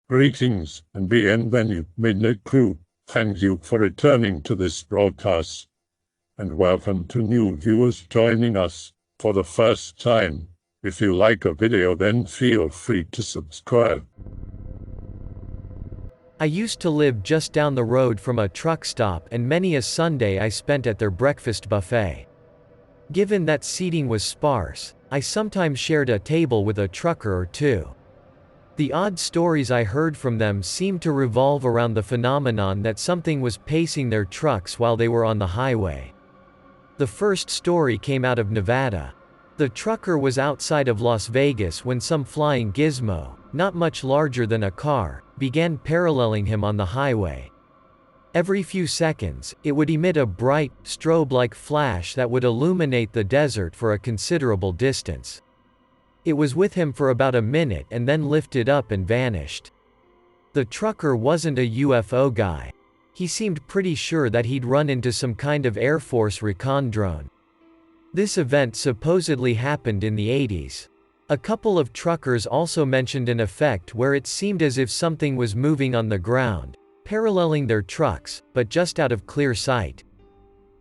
Greetings and bienvenue, midnight crew. Thank you for returning to this broadcast, and welcome to new viewers joining us for the first time. If you like a video, then feel free to subscribe. I used to live just down the road from a truck stop, and many a Sunday I spent at their breakfast buffet. Given that seating was sparse, I sometimes shared a table with a trucker or two. The odd stories I heard from them seemed to revolve around the phenomenon that something was pacing their trucks while they were on the highway. The first story came out of Nevada. The trucker was outside of Las Vegas when some flying gizmo, not much larger than a car, began paralleling him on the highway. Every few seconds, it would emit a bright, strobe-like flash that would illuminate the desert for a considerable distance. It was with him for about a minute and then lifted up and vanished. The trucker wasn't a UFO guy. He seemed pretty sure that he'd run into some kind of Air Force recon drone. This event supposedly happened in the 80s. A couple of truckers also mentioned an effect where it seemed as if something was moving on the ground, paralleling their trucks, but just out of clear sight.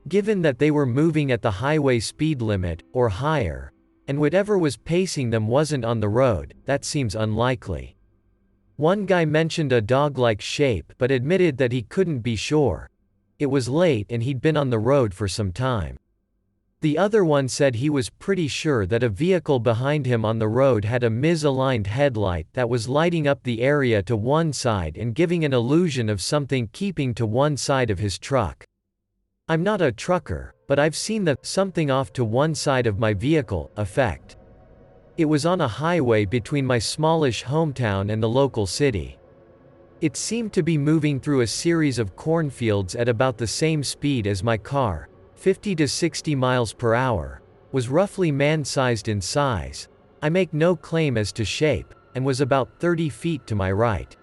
Given that they were moving at the highway speed limit, or higher, and whatever was pacing them wasn't on the road, that seems unlikely. One guy mentioned a dog-like shape but admitted that he couldn't be sure. It was late and he'd been on the road for some time. The other one said he was pretty sure that a vehicle behind him on the road had a misaligned headlight that was lighting up the area to one side and giving an illusion of something keeping to one side of his truck. I'm not a trucker, but I've seen the something off to one side of my vehicle effect. It was on a highway between my smallish hometown and the local city. It seemed to be moving through a series of cornfields at about the same speed as my car, 50 to 60 miles per hour, was roughly man-sized in size. I make no claim as to shape, and was about 30 feet to my right.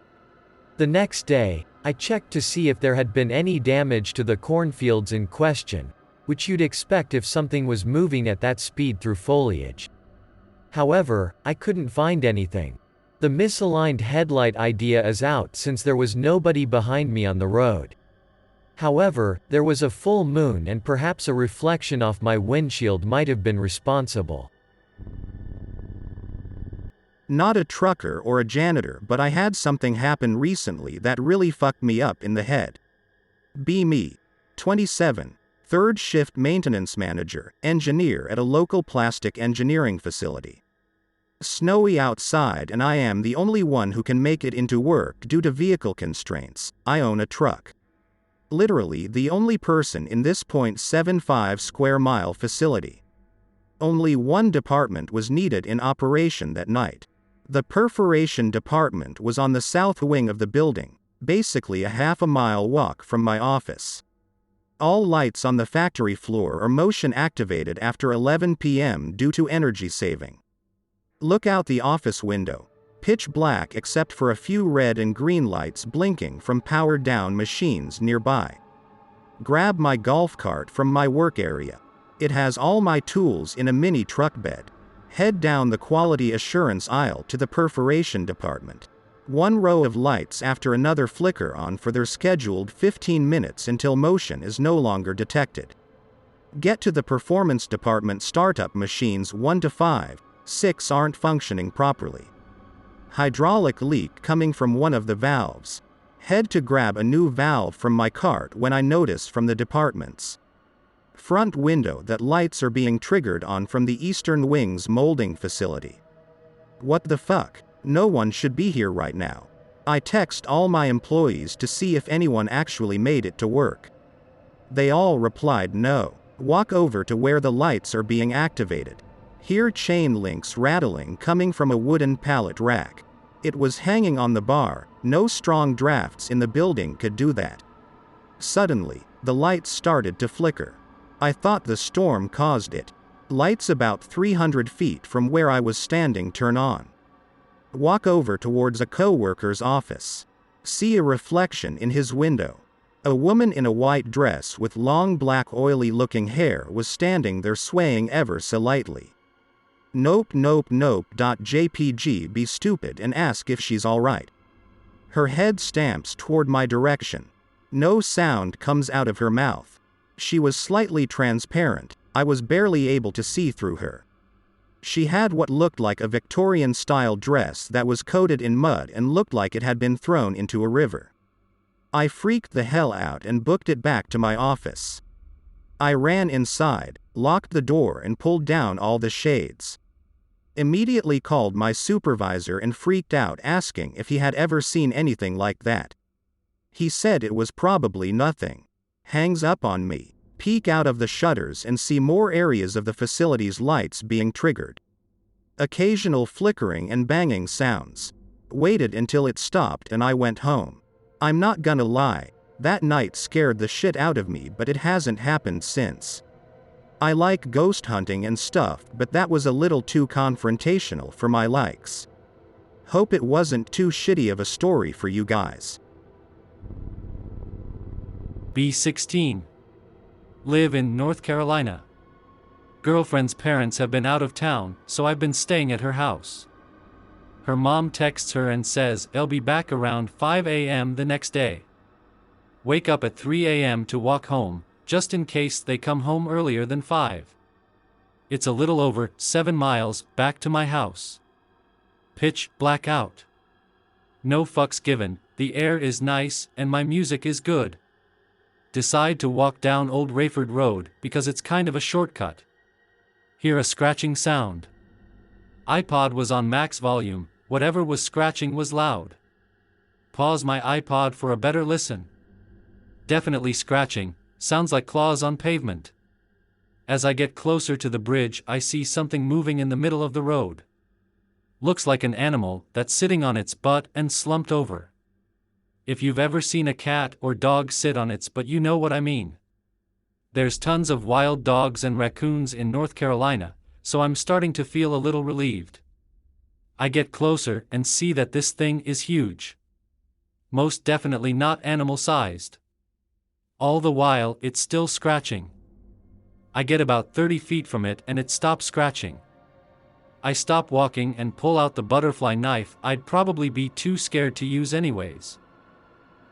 The next day, I checked to see if there had been any damage to the cornfields in question, which you'd expect if something was moving at that speed through foliage. However, I couldn't find anything. The misaligned headlight idea is out since there was nobody behind me on the road. However, there was a full moon and perhaps a reflection off my windshield might have been responsible. Not a trucker or a janitor, but I had something happen recently that really fucked me up in the head. Be me, 27, third shift maintenance manager, engineer at a local plastic engineering facility. Snowy outside and I am the only one who can make it into work due to vehicle constraints. I own a truck. Literally the only person in this .75 square mile facility. Only one department was needed in operation that night. The perforation department was on the south wing of the building, basically a half-a-mile walk from my office. All lights on the factory floor are motion activated after 11 p.m. due to energy saving. Look out the office window. Pitch black except for a few red and green lights blinking from powered down machines nearby. Grab my golf cart from my work area. It has all my tools in a mini truck bed. Head down the quality assurance aisle to the perforation department. One row of lights after another flicker on for their scheduled 15 minutes until motion is no longer detected. Get to the performance department. Startup machines 1 to 5, 6 aren't functioning properly. Hydraulic leak coming from one of the valves. Head to grab a new valve from my cart when I notice from the department's front window that lights are being triggered on from the Eastern Wing's molding facility. What the fuck? No one should be here right now. I text all my employees to see if anyone actually made it to work. They all replied no. Walk over to where the lights are being activated. Hear chain links rattling coming from a wooden pallet rack. It was hanging on the bar. No strong drafts in the building could do that. Suddenly, the lights started to flicker. I thought the storm caused it. Lights about 300 feet from where I was standing turn on. Walk over towards a coworker's office. See a reflection in his window. A woman in a white dress with long black oily looking hair was standing there swaying ever so lightly. Nope. .jpg be stupid and ask if she's alright. Her head stamps toward my direction. No sound comes out of her mouth. She was slightly transparent, I was barely able to see through her. She had what looked like a Victorian-style dress that was coated in mud and looked like it had been thrown into a river. I freaked the hell out and booked it back to my office. I ran inside, locked the door and pulled down all the shades. Immediately called my supervisor and freaked out, asking if he had ever seen anything like that. He said it was probably nothing. Hangs up on me. Peek out of the shutters and see more areas of the facility's lights being triggered. Occasional flickering and banging sounds. Waited until it stopped and I went home. I'm not gonna lie, that night scared the shit out of me, but it hasn't happened since. I like ghost hunting and stuff, but that was a little too confrontational for my likes. Hope it wasn't too shitty of a story for you guys. B16. Live in North Carolina. Girlfriend's parents have been out of town, so I've been staying at her house. Her mom texts her and says they'll be back around 5 a.m. the next day. Wake up at 3 a.m. to walk home, just in case they come home earlier than 5. It's a little over 7 miles back to my house. Pitch black out. No fucks given, the air is nice and my music is good. Decide to walk down Old Raeford Road because it's kind of a shortcut. Hear a scratching sound. iPod was on max volume, whatever was scratching was loud. Pause my iPod for a better listen. Definitely scratching, sounds like claws on pavement. As I get closer to the bridge, I see something moving in the middle of the road. Looks like an animal that's sitting on its butt and slumped over. If you've ever seen a cat or dog sit on its butt, you know what I mean. There's tons of wild dogs and raccoons in North Carolina, so I'm starting to feel a little relieved. I get closer and see that this thing is huge. Most definitely not animal-sized. All the while, it's still scratching. I get about 30 feet from it and it stops scratching. I stop walking and pull out the butterfly knife I'd probably be too scared to use anyways.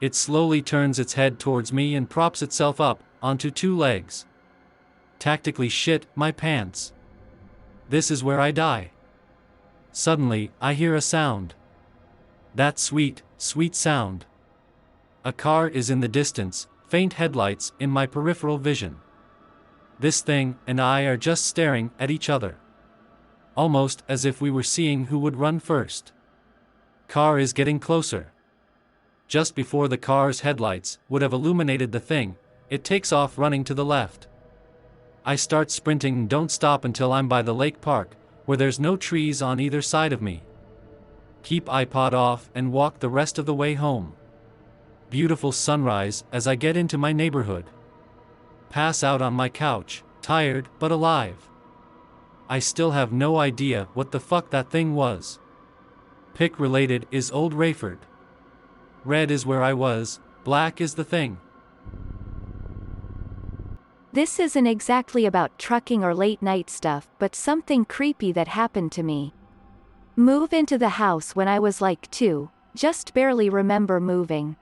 It slowly turns its head towards me and props itself up onto 2 legs. Tactically shit my pants. This is where I die. Suddenly, I hear a sound. That sweet, sweet sound. A car is in the distance, faint headlights in my peripheral vision. This thing and I are just staring at each other. Almost as if we were seeing who would run first. Car is getting closer. Just before the car's headlights would have illuminated the thing, it takes off running to the left. I start sprinting and don't stop until I'm by the lake park, where there's no trees on either side of me. Keep iPod off and walk the rest of the way home. Beautiful sunrise as I get into my neighborhood. Pass out on my couch, tired but alive. I still have no idea what the fuck that thing was. Pick related is Old Raeford. Red is where I was, black is the thing. This isn't exactly about trucking or late night stuff, but something creepy that happened to me. Move into the house when I was like 2, just barely remember moving.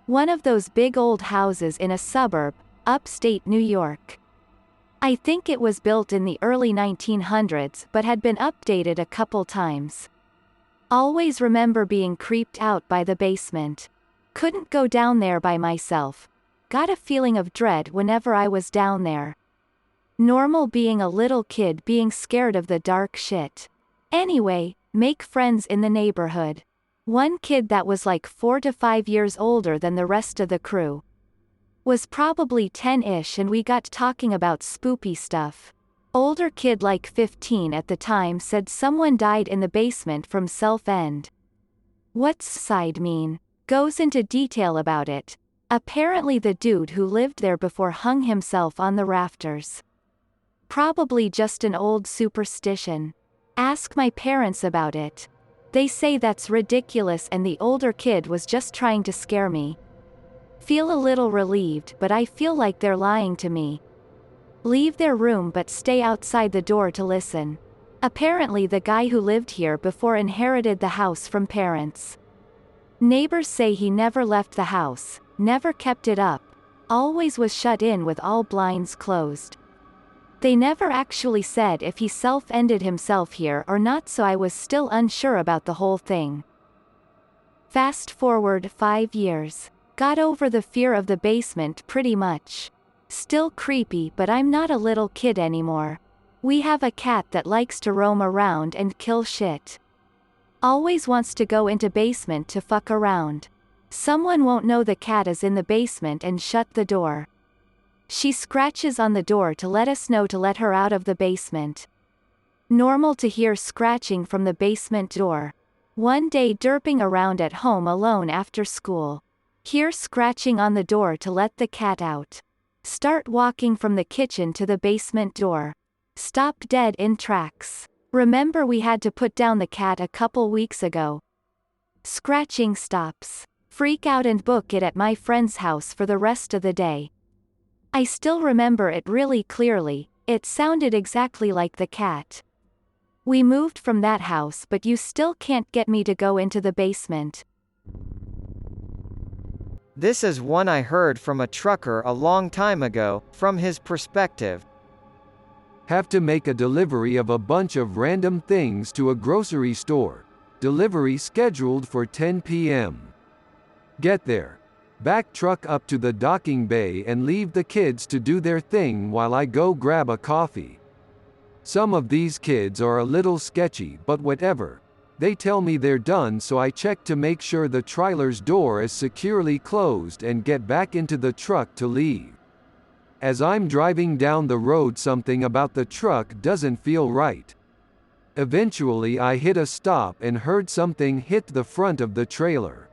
One of those big old houses in a suburb, upstate New York. I think it was built in the early 1900s but had been updated a couple times. Always remember being creeped out by the basement. Couldn't go down there by myself. Got a feeling of dread whenever I was down there. Normal being a little kid being scared of the dark shit. Anyway, make friends in the neighborhood. One kid that was like 4 to 5 years older than the rest of the crew. Was probably 10-ish and we got talking about spoopy stuff. Older kid like 15 at the time said someone died in the basement from self-end. What's side mean? Goes into detail about it. Apparently the dude who lived there before hung himself on the rafters. Probably just an old superstition. Ask my parents about it. They say that's ridiculous and the older kid was just trying to scare me. Feel a little relieved, but I feel like they're lying to me. Leave their room but stay outside the door to listen. Apparently the guy who lived here before inherited the house from parents. Neighbors say he never left the house, never kept it up, always was shut in with all blinds closed. They never actually said if he self-ended himself here or not, so I was still unsure about the whole thing. Fast forward 5 years. Got over the fear of the basement pretty much. Still creepy, but I'm not a little kid anymore. We have a cat that likes to roam around and kill shit. Always wants to go into basement to fuck around. Someone won't know the cat is in the basement and shut the door. She scratches on the door to let us know to let her out of the basement. Normal to hear scratching from the basement door. One day derping around at home alone after school. Hear scratching on the door to let the cat out. Start walking from the kitchen to the basement door. Stop dead in tracks. Remember we had to put down the cat a couple weeks ago. Scratching stops. Freak out and book it at my friend's house for the rest of the day. I still remember it really clearly, it sounded exactly like the cat. We moved from that house, but you still can't get me to go into the basement. This is one I heard from a trucker a long time ago, from his perspective. Have to make a delivery of a bunch of random things to a grocery store. Delivery scheduled for 10 p.m. Get there. Back truck up to the docking bay and leave the kids to do their thing while I go grab a coffee. Some of these kids are a little sketchy, but whatever. They tell me they're done, so I check to make sure the trailer's door is securely closed and get back into the truck to leave. As I'm driving down the road, something about the truck doesn't feel right. Eventually I hit a stop and heard something hit the front of the trailer.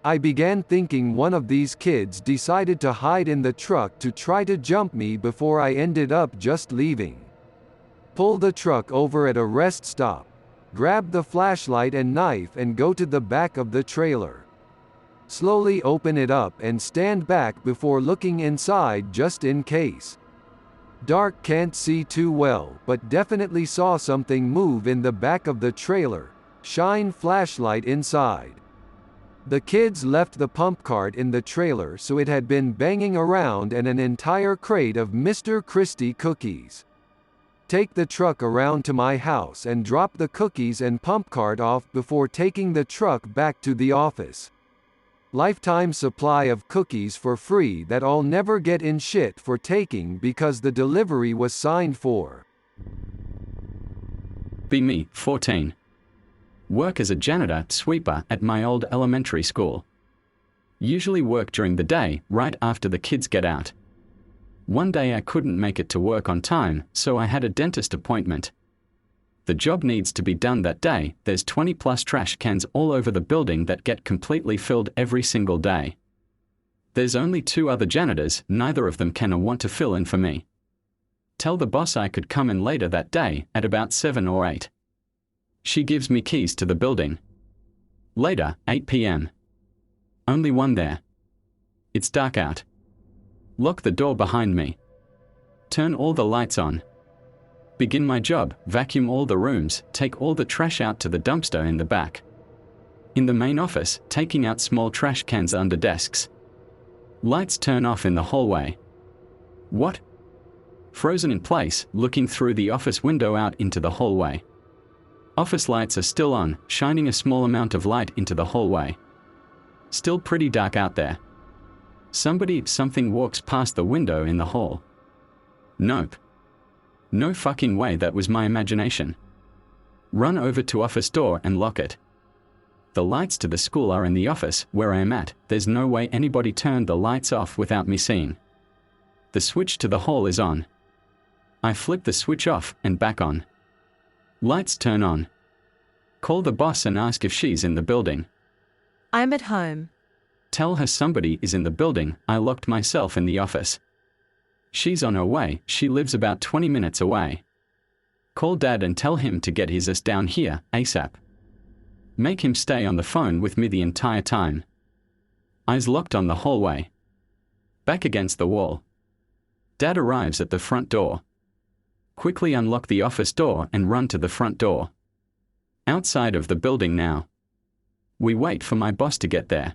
I began thinking one of these kids decided to hide in the truck to try to jump me before I ended up just leaving. Pull the truck over at a rest stop, grab the flashlight and knife and go to the back of the trailer. Slowly open it up and stand back before looking inside just in case. Dark, can't see too well, but definitely saw something move in the back of the trailer. Shine flashlight inside. The kids left the pump cart in the trailer, so it had been banging around, and an entire crate of Mr. Christie cookies. Take the truck around to my house and drop the cookies and pump cart off before taking the truck back to the office. Lifetime supply of cookies for free that I'll never get in shit for taking because the delivery was signed for. Be me, 14. Work as a janitor sweeper at my old elementary school. Usually work during the day, right after the kids get out. One day I couldn't make it to work on time, so I had a dentist appointment. The job needs to be done that day. There's 20 plus trash cans all over the building that get completely filled every single day. There's only 2 other janitors, neither of them can or want to fill in for me. Tell the boss I could come in later that day, at about 7 or 8. She gives me keys to the building. Later, 8 p.m. Only one there. It's dark out. Lock the door behind me. Turn all the lights on. Begin my job, vacuum all the rooms, take all the trash out to the dumpster in the back. In the main office, taking out small trash cans under desks. Lights turn off in the hallway. What? Frozen in place, looking through the office window out into the hallway. Office lights are still on, shining a small amount of light into the hallway. Still pretty dark out there. Something walks past the window in the hall. Nope. No fucking way, that was my imagination. Run over to office door and lock it. The lights to the school are in the office where I am at. There's no way anybody turned the lights off without me seeing. The switch to the hall is on. I flip the switch off and back on. Lights turn on. Call the boss and ask if she's in the building. I'm at home. Tell her somebody is in the building. I locked myself in the office. She's on her way. She lives about 20 minutes away. Call Dad and tell him to get his ass down here, ASAP. Make him stay on the phone with me the entire time. Eyes locked on the hallway. Back against the wall. Dad arrives at the front door. Quickly unlock the office door and run to the front door. Outside of the building now. We wait for my boss to get there.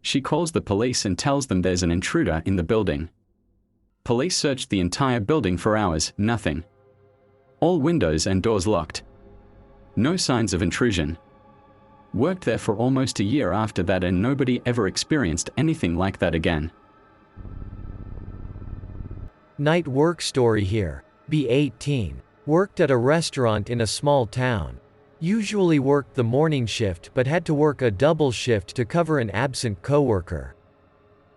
She calls the police and tells them there's an intruder in the building. Police searched the entire building for hours, nothing. All windows and doors locked. No signs of intrusion. Worked there for almost a year after that and nobody ever experienced anything like that again. Night work story here. Be 18. Worked at a restaurant in a small town. Usually worked the morning shift but had to work a double shift to cover an absent coworker.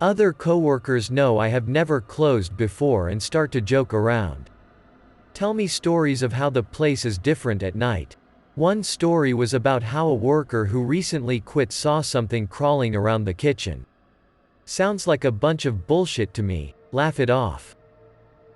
Other coworkers know I have never closed before and start to joke around. Tell me stories of how the place is different at night. One story was about how a worker who recently quit saw something crawling around the kitchen. Sounds like a bunch of bullshit to me, laugh it off.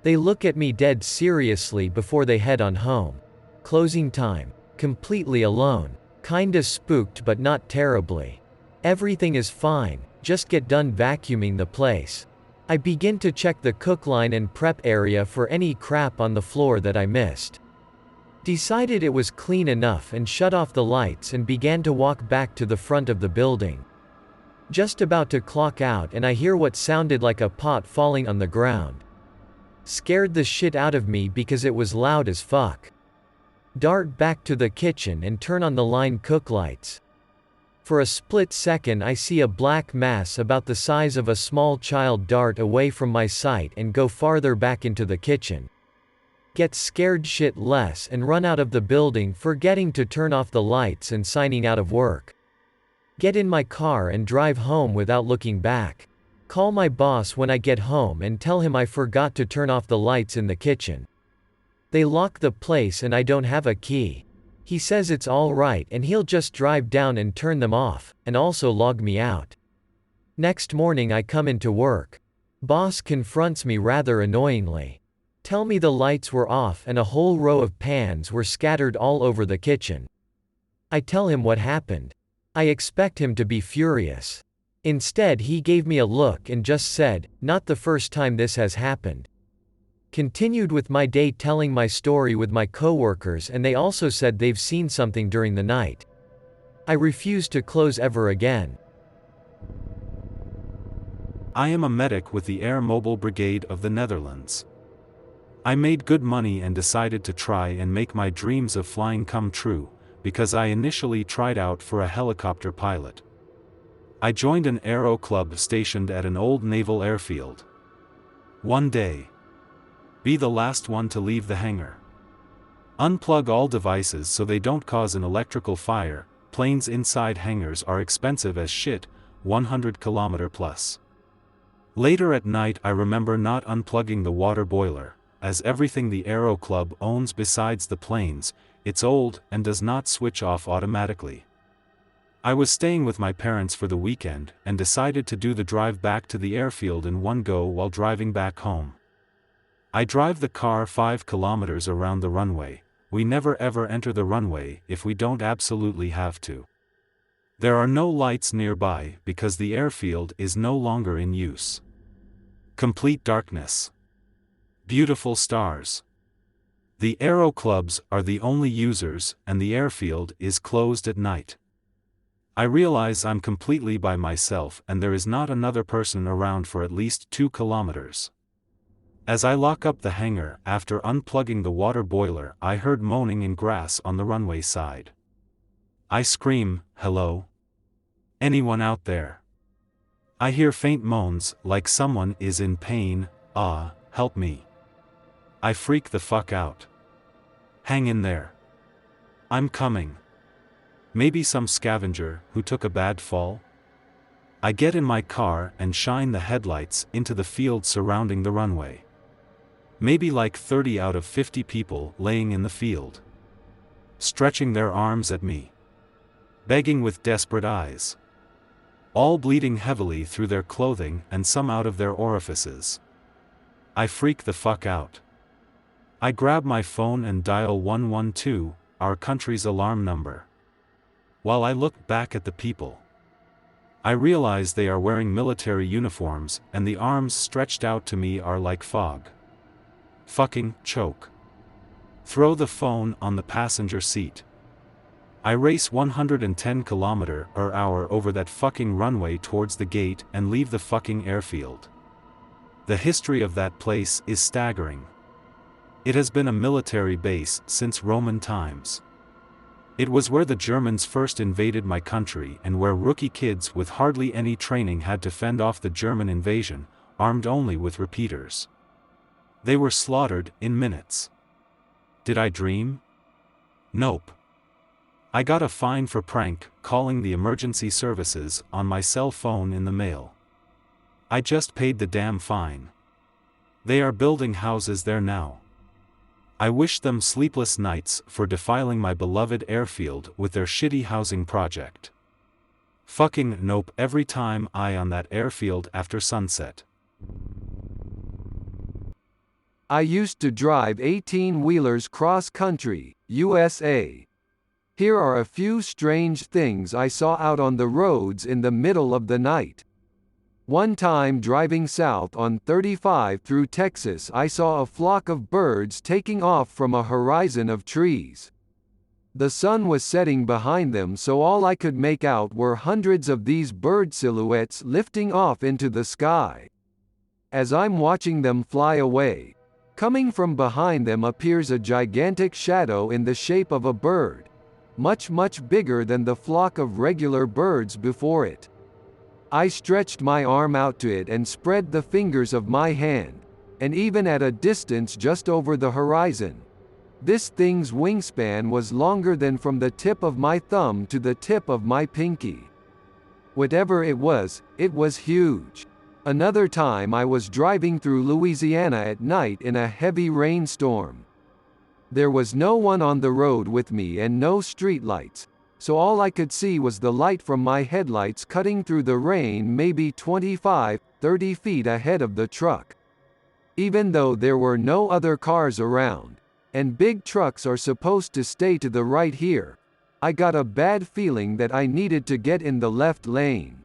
They look at me dead seriously before they head on home. Closing time. Completely alone. Kinda spooked but not terribly. Everything is fine, just get done vacuuming the place. I begin to check the cook line and prep area for any crap on the floor that I missed. Decided it was clean enough and shut off the lights and began to walk back to the front of the building. Just about to clock out and I hear what sounded like a pot falling on the ground. Scared the shit out of me because it was loud as fuck. Dart back to the kitchen and turn on the line cook lights. For a split second I see a black mass about the size of a small child dart away from my sight and go farther back into the kitchen. Get scared shitless and run out of the building, forgetting to turn off the lights and signing out of work. Get in my car and drive home without looking back. Call my boss when I get home and tell him I forgot to turn off the lights in the kitchen. They lock the place and I don't have a key. He says it's all right and he'll just drive down and turn them off, and also log me out. Next morning I come into work. Boss confronts me rather annoyingly. Tell me the lights were off and a whole row of pans were scattered all over the kitchen. I tell him what happened. I expect him to be furious. Instead he gave me a look and just said, "Not the first time this has happened." Continued with my day telling my story with my coworkers, and they also said they've seen something during the night. I refused to close ever again. I am a medic with the Air Mobile Brigade of the Netherlands. I made good money and decided to try and make my dreams of flying come true, because I initially tried out for a helicopter pilot. I joined an aero club stationed at an old naval airfield. One day. Be the last one to leave the hangar. Unplug all devices so they don't cause an electrical fire. Planes inside hangars are expensive as shit, 100 km plus. Later at night I remember not unplugging the water boiler, as everything the aero club owns besides the planes, it's old and does not switch off automatically. I was staying with my parents for the weekend and decided to do the drive back to the airfield in one go while driving back home. I drive the car 5 kilometers around the runway. We never ever enter the runway if we don't absolutely have to. There are no lights nearby because the airfield is no longer in use. Complete darkness. Beautiful stars. The aero clubs are the only users and the airfield is closed at night. I realize I'm completely by myself and there is not another person around for at least 2 kilometers. As I lock up the hangar after unplugging the water boiler, I heard moaning in grass on the runway side. I scream, "Hello? Anyone out there?" I hear faint moans, like someone is in pain. Help me. I freak the fuck out. Hang in there. I'm coming. Maybe some scavenger who took a bad fall? I get in my car and shine the headlights into the field surrounding the runway. Maybe like 30 out of 50 people laying in the field. Stretching their arms at me. Begging with desperate eyes. All bleeding heavily through their clothing and some out of their orifices. I freak the fuck out. I grab my phone and dial 112, our country's alarm number. While I look back at the people, I realize they are wearing military uniforms and the arms stretched out to me are like fog. Fucking choke. Throw the phone on the passenger seat. I race 110 km/h over that fucking runway towards the gate and leave the fucking airfield. The history of that place is staggering. It has been a military base since Roman times. It was where the Germans first invaded my country and where rookie kids with hardly any training had to fend off the German invasion, armed only with repeaters. They were slaughtered in minutes. Did I dream? Nope. I got a fine for prank calling the emergency services on my cell phone in the mail. I just paid the damn fine. They are building houses there now. I wish them sleepless nights for defiling my beloved airfield with their shitty housing project. Fucking nope every time I on that airfield after sunset. I used to drive 18-wheelers cross-country, USA. Here are a few strange things I saw out on the roads in the middle of the night. One time driving south on 35 through Texas, I saw a flock of birds taking off from a horizon of trees. The sun was setting behind them, so all I could make out were hundreds of these bird silhouettes lifting off into the sky. As I'm watching them fly away, coming from behind them appears a gigantic shadow in the shape of a bird, much bigger than the flock of regular birds before it. I stretched my arm out to it and spread the fingers of my hand, and even at a distance just over the horizon, this thing's wingspan was longer than from the tip of my thumb to the tip of my pinky. Whatever it was huge. Another time I was driving through Louisiana at night in a heavy rainstorm. There was no one on the road with me and no streetlights, so all I could see was the light from my headlights cutting through the rain maybe 25-30 feet ahead of the truck. Even though there were no other cars around, and big trucks are supposed to stay to the right here, I got a bad feeling that I needed to get in the left lane.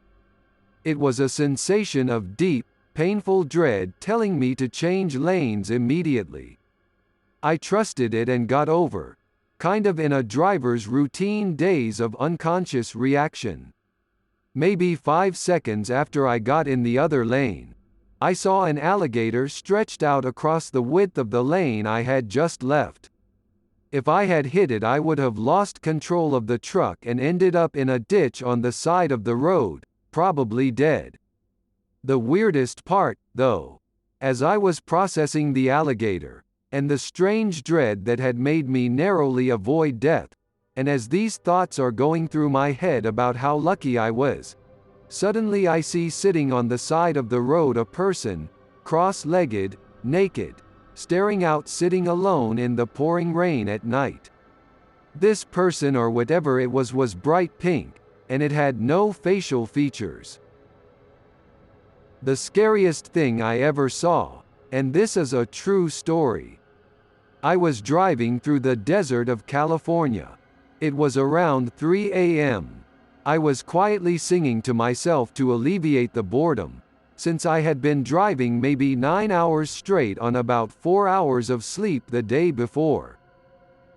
It was a sensation of deep, painful dread telling me to change lanes immediately. I trusted it and got over, kind of in a driver's routine daze of unconscious reaction. Maybe 5 seconds after I got in the other lane, I saw an alligator stretched out across the width of the lane I had just left. If I had hit it, I would have lost control of the truck and ended up in a ditch on the side of the road, probably dead. The weirdest part, though, as I was processing the alligator, and the strange dread that had made me narrowly avoid death, and as these thoughts are going through my head about how lucky I was, suddenly I see sitting on the side of the road a person, cross-legged, naked, staring out, sitting alone in the pouring rain at night. This person, or whatever it was bright pink, and it had no facial features. The scariest thing I ever saw, and this is a true story. I was driving through the desert of California. It was around 3 a.m. I was quietly singing to myself to alleviate the boredom, since I had been driving maybe 9 hours straight on about 4 hours of sleep the day before.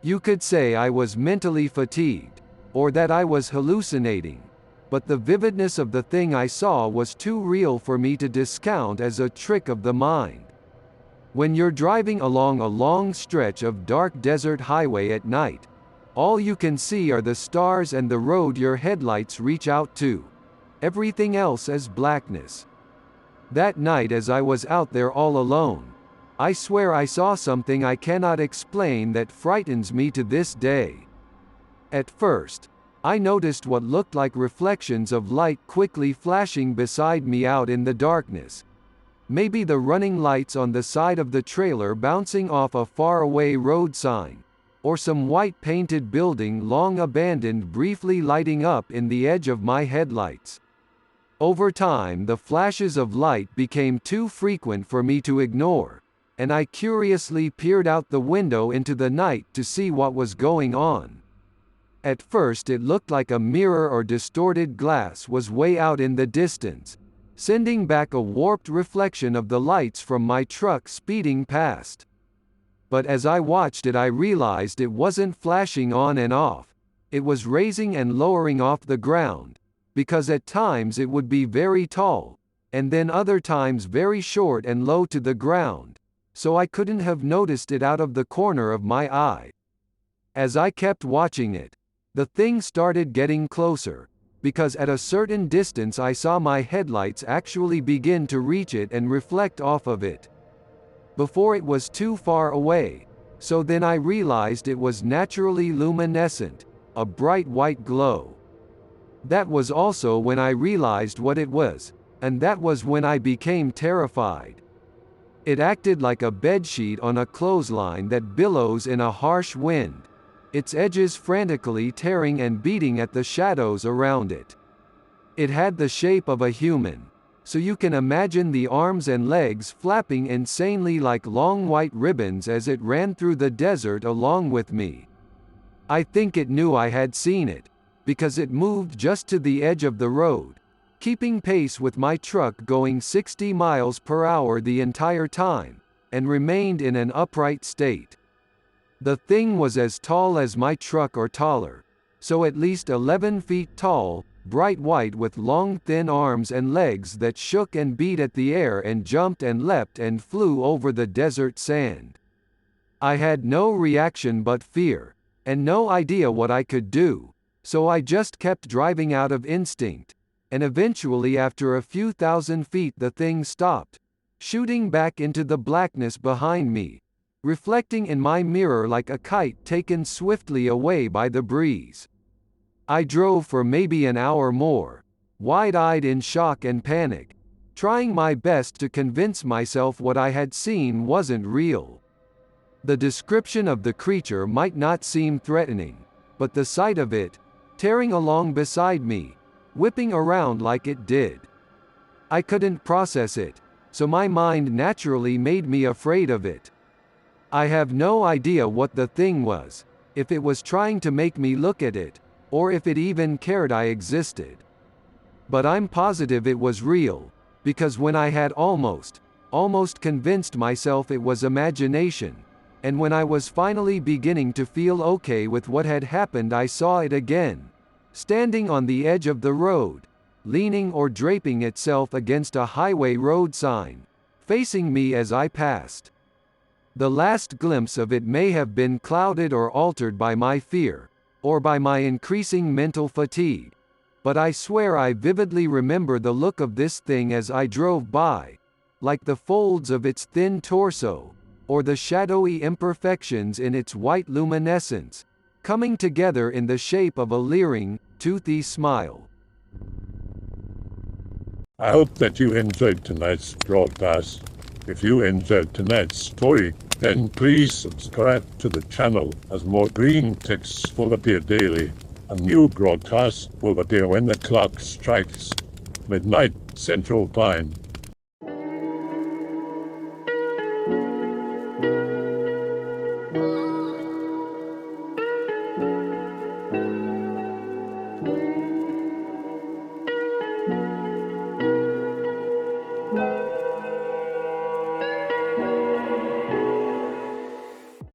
You could say I was mentally fatigued, or that I was hallucinating, but the vividness of the thing I saw was too real for me to discount as a trick of the mind. When you're driving along a long stretch of dark desert highway at night, all you can see are the stars and the road your headlights reach out to. Everything else is blackness. That night, as I was out there all alone, I swear I saw something I cannot explain that frightens me to this day. At first, I noticed what looked like reflections of light quickly flashing beside me out in the darkness. Maybe the running lights on the side of the trailer bouncing off a faraway road sign, or some white painted building long abandoned briefly lighting up in the edge of my headlights. Over time, the flashes of light became too frequent for me to ignore, and I curiously peered out the window into the night to see what was going on. At first it looked like a mirror or distorted glass was way out in the distance, sending back a warped reflection of the lights from my truck speeding past. But as I watched it, I realized it wasn't flashing on and off. It was raising and lowering off the ground, because at times it would be very tall, and then other times very short and low to the ground, so I couldn't have noticed it out of the corner of my eye. As I kept watching it, the thing started getting closer, because at a certain distance I saw my headlights actually begin to reach it and reflect off of it, before it was too far away, so then I realized it was naturally luminescent, a bright white glow. That was also when I realized what it was, and that was when I became terrified. It acted like a bedsheet on a clothesline that billows in a harsh wind, its edges frantically tearing and beating at the shadows around it. It had the shape of a human, so you can imagine the arms and legs flapping insanely like long white ribbons as it ran through the desert along with me. I think it knew I had seen it, because it moved just to the edge of the road, keeping pace with my truck going 60 miles per hour the entire time, and remained in an upright state. The thing was as tall as my truck or taller, so at least 11 feet tall, bright white with long thin arms and legs that shook and beat at the air and jumped and leapt and flew over the desert sand. I had no reaction but fear, and no idea what I could do, so I just kept driving out of instinct, and eventually after a few thousand feet the thing stopped, shooting back into the blackness behind me, reflecting in my mirror like a kite taken swiftly away by the breeze. I drove for maybe an hour more, wide-eyed in shock and panic, trying my best to convince myself what I had seen wasn't real. The description of the creature might not seem threatening, but the sight of it, tearing along beside me, whipping around like it did. I couldn't process it, so my mind naturally made me afraid of it. I have no idea what the thing was, if it was trying to make me look at it, or if it even cared I existed. But I'm positive it was real, because when I had almost convinced myself it was imagination, and when I was finally beginning to feel okay with what had happened, I saw it again, standing on the edge of the road, leaning or draping itself against a highway road sign, facing me as I passed. The last glimpse of it may have been clouded or altered by my fear, or by my increasing mental fatigue, but I swear I vividly remember the look of this thing as I drove by, like the folds of its thin torso, or the shadowy imperfections in its white luminescence, coming together in the shape of a leering, toothy smile. I hope that you enjoyed tonight's broadcast. If you enjoyed tonight's story, then please subscribe to the channel, as more green texts will appear daily. A new broadcast will appear when the clock strikes midnight Central Time.